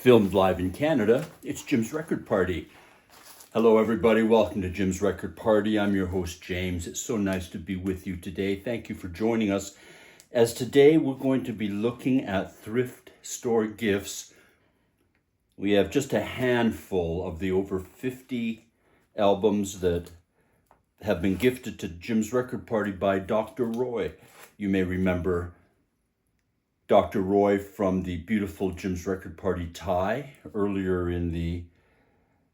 Filmed live in Canada, it's Jim's Record Party. Hello everybody, welcome to Jim's Record Party. I'm your host James. It's so nice to be with you today. Thank you for joining us. As today we're going to be looking at thrift store gifts. We have just a handful of the over 50 albums that have been gifted to Jim's Record Party by Dr. Roy. You may remember Dr. Roy from the beautiful Jim's Record Party tie earlier in the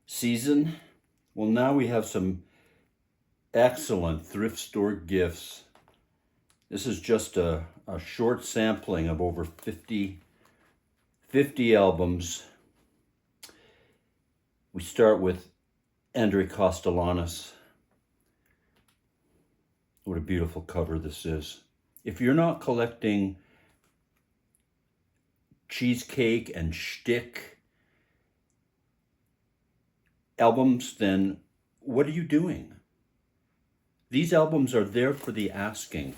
season. Well, now we have some excellent thrift store gifts. This is just a short sampling of over 50 albums. We start with Andre Castellanos. What a beautiful cover this is. If you're not collecting cheesecake and shtick albums, then what are you doing? These albums are there for the asking,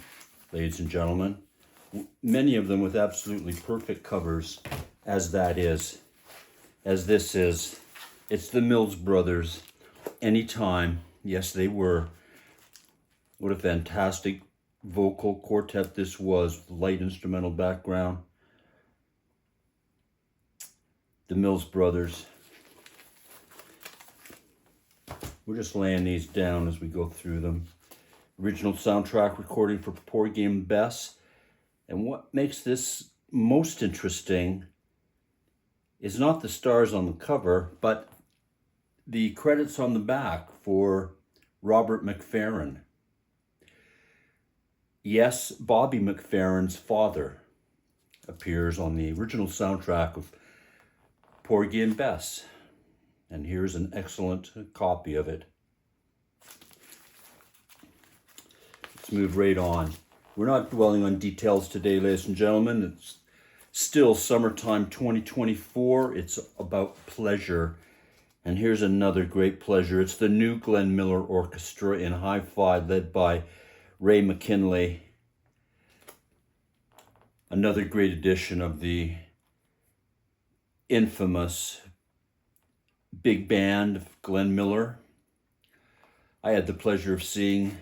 ladies and gentlemen. Many of them with absolutely perfect covers, as this is. It's the Mills Brothers, Anytime. Yes, they were. What a fantastic vocal quartet this was, light instrumental background. The Mills Brothers. We're just laying these down as we go through them. Original soundtrack recording for Porgy and Bess. And what makes this most interesting is not the stars on the cover, but the credits on the back for Robert McFerrin. Yes, Bobby McFerrin's father appears on the original soundtrack of Porgy and Bess. And here's an excellent copy of it. Let's move right on. We're not dwelling on details today, ladies and gentlemen. It's still summertime 2024. It's about pleasure. And here's another great pleasure. It's the new Glenn Miller Orchestra in hi-fi led by Ray McKinley. Another great edition of the infamous big band of Glenn Miller. I had the pleasure of seeing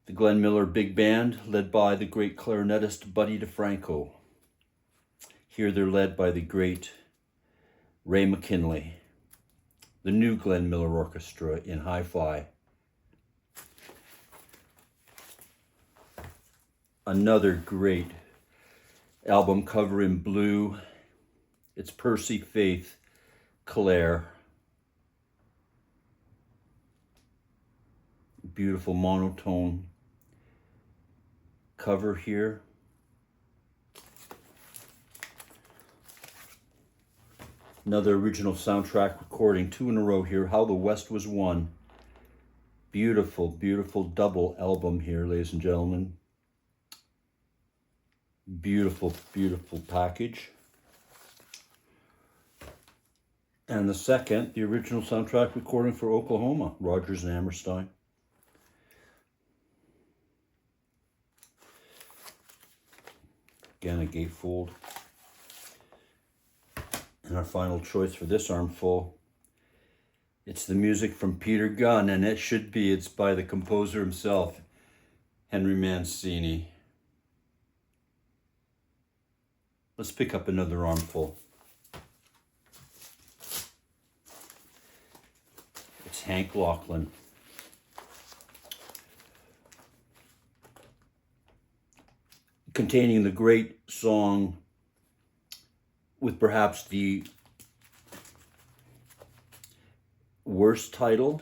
the Glenn Miller Big Band led by the great clarinetist Buddy DeFranco. Here they're led by the great Ray McKinley. The new Glenn Miller Orchestra in hi-fi. Another great album cover in blue. It's Percy Faith Clare. Beautiful monotone cover here. Another original soundtrack recording, 2 in a row here, How the West Was Won. Beautiful, beautiful double album here, ladies and gentlemen. Beautiful, beautiful package. And the second, the original soundtrack recording for Oklahoma, Rodgers and Hammerstein. Again, a gatefold. And our final choice for this armful, it's the music from Peter Gunn, and it's by the composer himself, Henry Mancini. Let's pick up another armful. It's Hank Lachlan. Containing the great song with perhaps the worst title,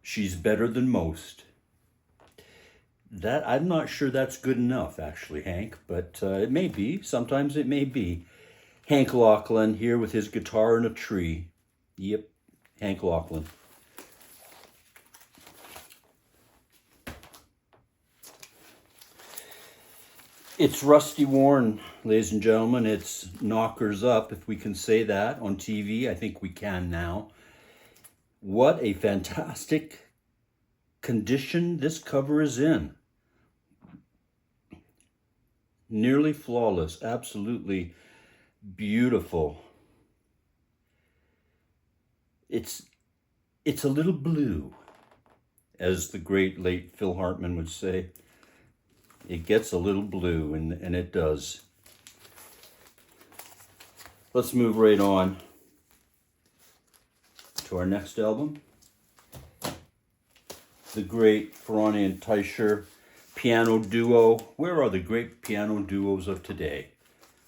She's Better Than Most. That, I'm not sure that's good enough, actually, Hank, but it may be. Sometimes it may be. Hank Lachlan here with his guitar in a tree. Yep, Hank Lachlan. It's Rusty Warren, ladies and gentlemen. It's knockers up, if we can say that, on TV. I think we can now. What a fantastic condition this cover is in. Nearly flawless, absolutely beautiful. It's a little blue, as the great late Phil Hartman would say. It gets a little blue, and it does. Let's move right on to our next album. The great Ferrani and Teicher piano duo. Where are the great piano duos of today?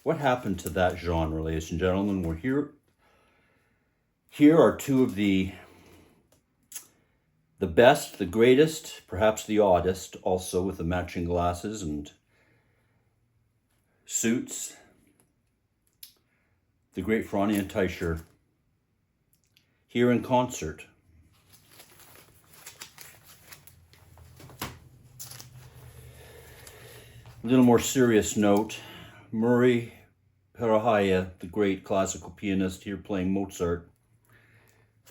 What happened to that genre, ladies and gentlemen? We're here. Here are two of the best, the greatest, perhaps the oddest, also with the matching glasses and suits. The great Ferrani and Teicher here in concert. A little more serious note, Murray Perahia, the great classical pianist, here playing Mozart.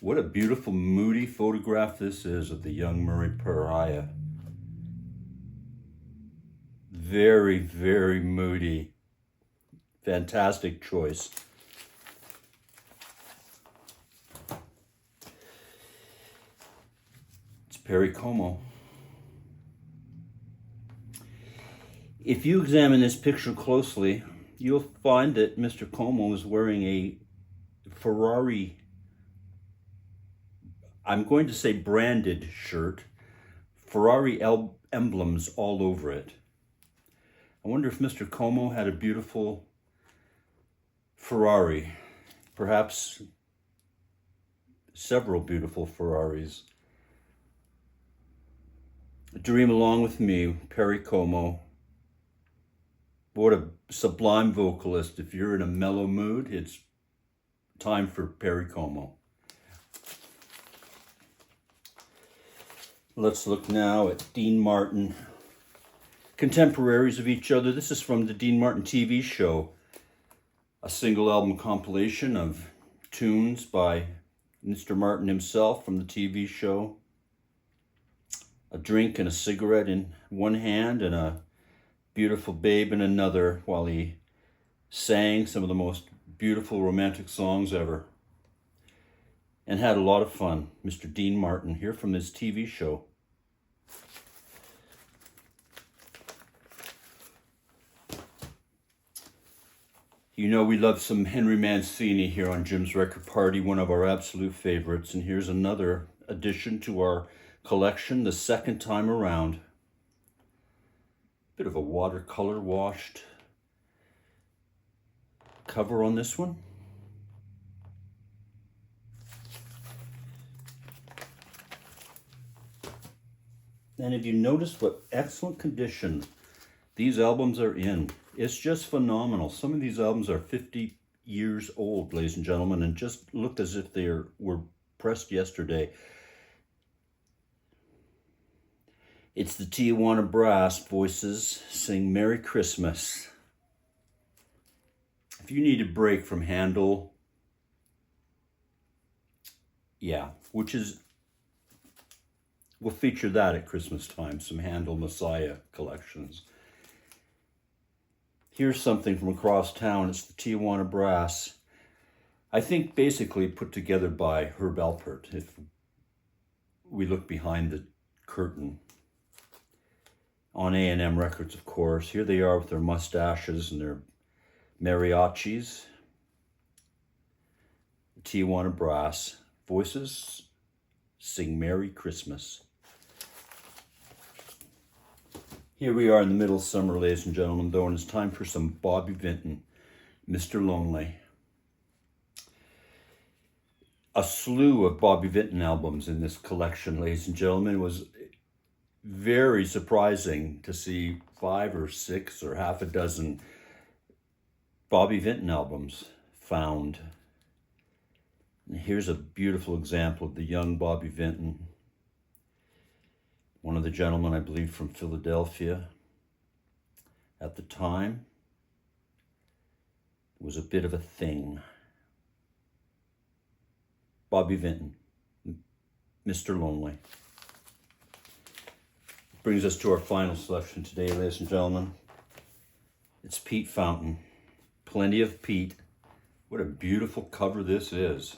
What a beautiful, moody photograph this is of the young Murray Perahia. Very, very moody. Fantastic choice. It's Perry Como. If you examine this picture closely, you'll find that Mr. Como is wearing a Ferrari, I'm going to say branded shirt, Ferrari emblems all over it. I wonder if Mr. Como had a beautiful Ferrari, perhaps several beautiful Ferraris. Dream along with me, Perry Como. What a sublime vocalist. If you're in a mellow mood, it's time for Perry Como. Let's look now at Dean Martin. Contemporaries of each other. This is from the Dean Martin TV show. A single album compilation of tunes by Mr. Martin himself from the TV show. A drink and a cigarette in one hand and a beautiful babe in another, while he sang some of the most beautiful romantic songs ever and had a lot of fun. Mr. Dean Martin here from his TV show. You know we love some Henry Mancini here on Jim's Record Party, one of our absolute favorites, and here's another addition to our collection the second time around. Bit of a watercolor washed cover on this one. And if you notice what excellent condition these albums are in, it's just phenomenal. Some of these albums are 50 years old, ladies and gentlemen, and just looked as if they were pressed yesterday. It's the Tijuana Brass Voices sing Merry Christmas. If you need a break from Handel, yeah, we'll feature that at Christmas time, some Handel Messiah collections. Here's something from across town. It's the Tijuana Brass. I think basically put together by Herb Alpert, if we look behind the curtain. On A&M Records, of course. Here they are with their mustaches and their mariachis. The Tijuana Brass Voices sing Merry Christmas. Here we are in the middle of summer, ladies and gentlemen, though, and it's time for some Bobby Vinton, Mr. Lonely. A slew of Bobby Vinton albums in this collection, ladies and gentlemen. It was very surprising to see 5 or 6 or half a dozen Bobby Vinton albums found. And here's a beautiful example of the young Bobby Vinton. One of the gentlemen, I believe, from Philadelphia at the time. It was a bit of a thing. Bobby Vinton, Mr. Lonely. Brings us to our final selection today, ladies and gentlemen. It's Pete Fountain. Plenty of Pete What a beautiful cover this is.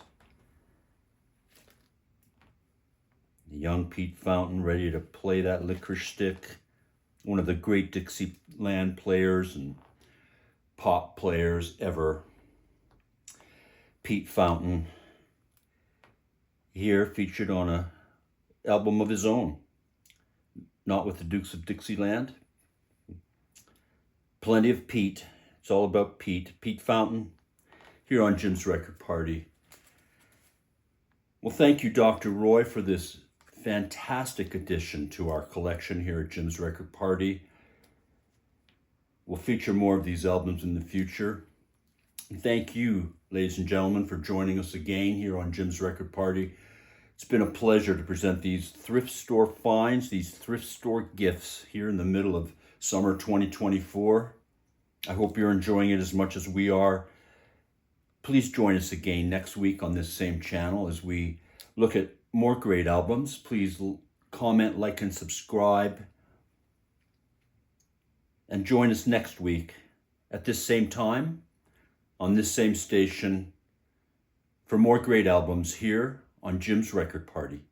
The young Pete Fountain ready to play that licorice stick. One of the great Dixieland players and pop players ever. Pete Fountain, here featured on a album of his own, not with the Dukes of Dixieland. Plenty of Pete. It's all about Pete. Pete Fountain, here on Jim's Record Party. Well, thank you, Dr. Roy, for this fantastic addition to our collection here at Jim's Record Party. We'll feature more of these albums in the future. And thank you, ladies and gentlemen, for joining us again here on Jim's Record Party. It's been a pleasure to present these thrift store finds, these thrift store gifts here in the middle of summer 2024. I hope you're enjoying it as much as we are. Please join us again next week on this same channel as we look at more great albums. Please comment, like, and subscribe. And join us next week at this same time on this same station for more great albums here on Jim's Record Party.